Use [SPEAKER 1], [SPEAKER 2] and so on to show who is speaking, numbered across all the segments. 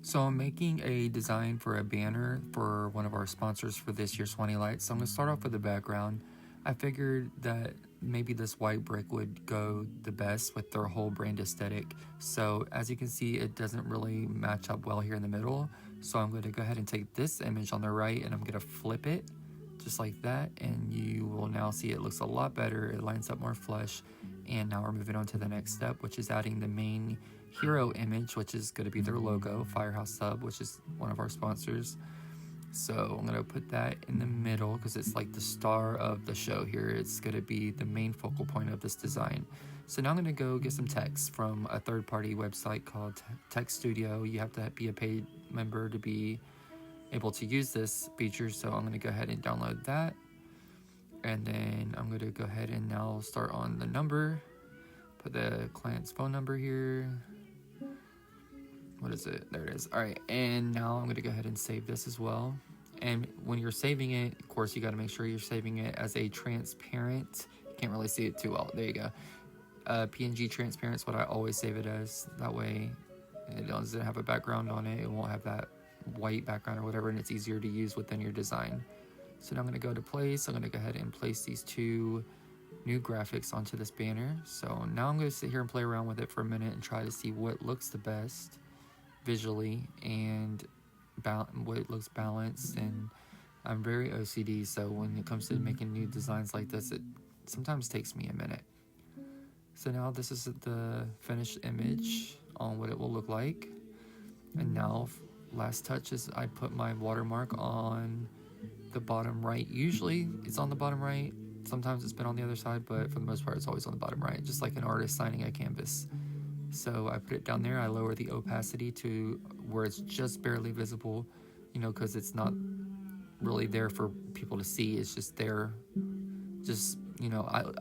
[SPEAKER 1] So I'm making a design for a banner for one of our sponsors for this year's Suwannee Lights. So I'm going to start off with the background. I figured that maybe this white brick would go the best with their whole brand aesthetic. So as you can see, it doesn't really match up well here in the middle. So I'm going to go ahead and take this image on the right and I'm going to flip it just like that. And you will now see it looks a lot better. It lines up more flush. And now we're moving on to the next step, which is adding the main hero image, which is going to be their logo, Firehouse Sub, which is one of our sponsors. So I'm going to put that in the middle because it's like the star of the show here. It's going to be the main focal point of this design. So now I'm going to go get some text from a third-party website called Text Studio. You have to be a paid member to be able to use this feature. So I'm going to go ahead and download that. And then I'm going to go ahead and now start on the number. Put the client's phone number here. What is it? There it is. All right, and now I'm going to go ahead and save this as well. And when you're saving it, of course, you got to make sure you're saving it as a transparent. Can't really see it too well. There you go. PNG transparent is what I always save it as. That way, it doesn't have a background on it. It won't have that white background or whatever, and it's easier to use within your design. So now I'm going to go to place. I'm going to go ahead and place these two new graphics onto this banner. So now I'm going to sit here and play around with it for a minute and try to see what looks the best visually and what looks balanced. And I'm very OCD, so when it comes to making new designs like this, it sometimes takes me a minute. So now this is the finished image on what it will look like. And now last touch is I put my watermark on the bottom right. Usually it's on the bottom right, sometimes it's been on the other side, but for the most part it's always on the bottom right, just like an artist signing a canvas. So I put it down there. I lower the opacity to where it's just barely visible, because it's not really there for people to see. It's just there. Just,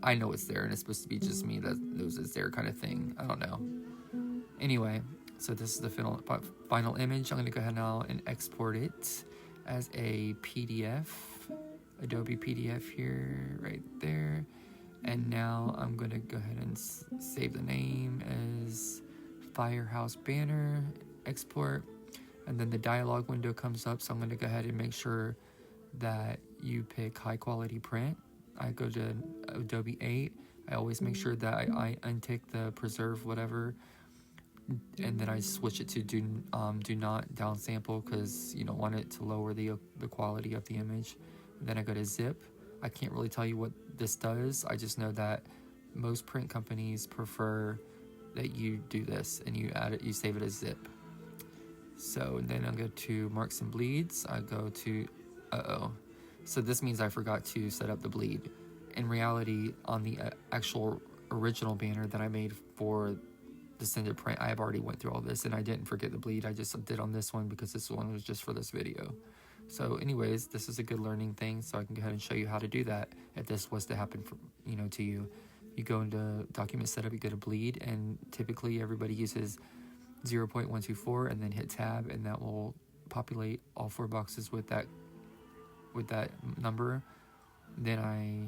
[SPEAKER 1] I know it's there, and it's supposed to be just me that knows it's there kind of thing. I don't know. Anyway, so this is the final image. I'm going to go ahead now and export it as a PDF, Adobe PDF here, right there. And now I'm going to go ahead and save the name as Firehouse Banner, export. And then the dialog window comes up. So I'm going to go ahead and make sure that you pick high quality print. I go to Adobe 8. I always make sure that I untick the preserve whatever. And then I switch it to do not downsample because you don't want it to lower the quality of the image. And then I go to zip. I can't really tell you what this does. I just know that most print companies prefer that you do this and you add it, you save it as zip. So then I'll go to marks and bleeds. I go to, so this means I forgot to set up the bleed. In reality, on the actual original banner that I made for the Send It print, I have already went through all this and I didn't forget the bleed. I just did on this one because this one was just for this video. So anyways, this is a good learning thing, so I can go ahead and show you how to do that if this was to happen for, to you. You go into document setup, you go to bleed, and typically everybody uses 0.124 and then hit tab, and that will populate all 4 boxes with that number. Then I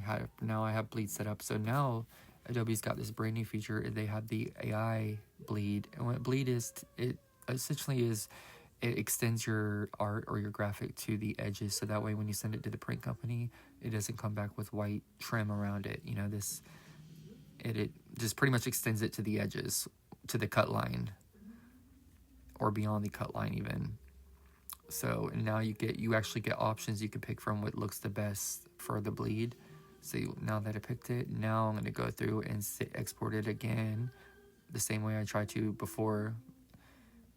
[SPEAKER 1] have bleed set up. So now Adobe's got this brand new feature. They have the AI bleed, and what bleed is, it essentially is, it extends your art or your graphic to the edges, so that way when you send it to the print company, it doesn't come back with white trim around it. It just pretty much extends it to the edges, to the cut line, or beyond the cut line even. So now you actually get options you can pick from what looks the best for the bleed. So now that I picked it, now I'm going to go through and export it again, the same way I tried to before.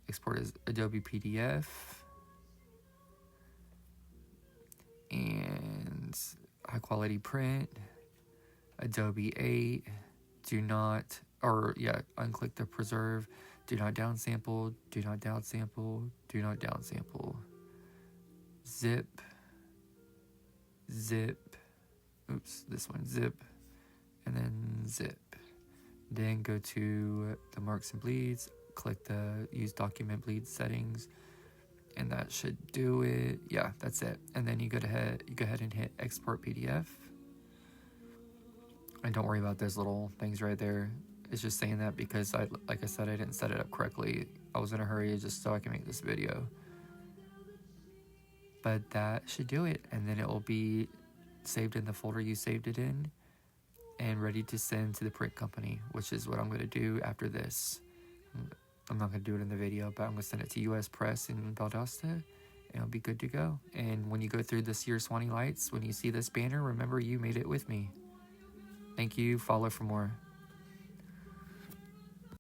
[SPEAKER 1] Export as Adobe PDF and high quality print, Adobe 8, unclick the preserve, do not downsample, do not downsample, do not downsample, zip, this one, zip, and then zip. Then go to the marks and bleeds, click the use document bleed settings, and that should do it. Yeah, that's it. And then you go ahead and hit export PDF. And don't worry about those little things right there. It's just saying that because like I said, I didn't set it up correctly. I was in a hurry just so I can make this video. But that should do it, and then it will be saved in the folder you saved it in and ready to send to the print company, which is what I'm going to do after this. I'm not going to do it in the video, but I'm going to send it to US Press in Valdosta, and it'll be good to go. And when you go through this year's Suwannee Lights, when you see this banner, remember you made it with me. Thank you. Follow for more.